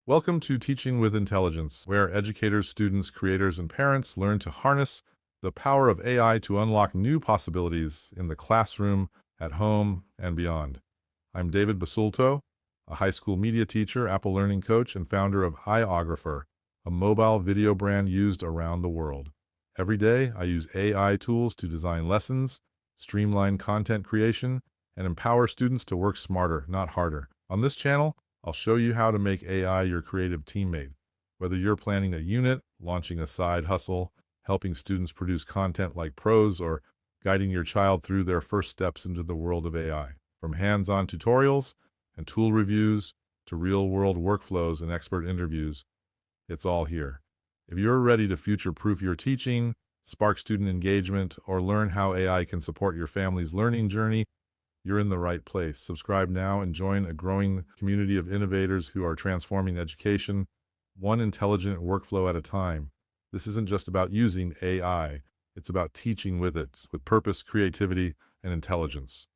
Welcome to Teaching with Intelligence, where educators, students, creators, and parents learn to harness the power of AI to unlock new possibilities in the classroom, at home, and beyond. I'm David Basulto, a high school media teacher, Apple Learning coach, and founder of iOgrapher, a mobile video brand used around the world. Every day, I use AI tools to design lessons, streamline content creation, and empower students to work smarter, not harder. On this channel, I'll show you how to make AI your creative teammate. Whether you're planning a unit, launching a side hustle, helping students produce content like pros, or guiding your child through their first steps into the world of AI. From hands-on tutorials and tool reviews to real-world workflows and expert interviews, it's all here. If you're ready to future-proof your teaching, spark student engagement, or learn how AI can support your family's learning journey, you're in the right place. Subscribe now and join a growing community of innovators who are transforming education, one intelligent workflow at a time. This isn't just about using AI, it's about teaching with it, with purpose, creativity, and intelligence.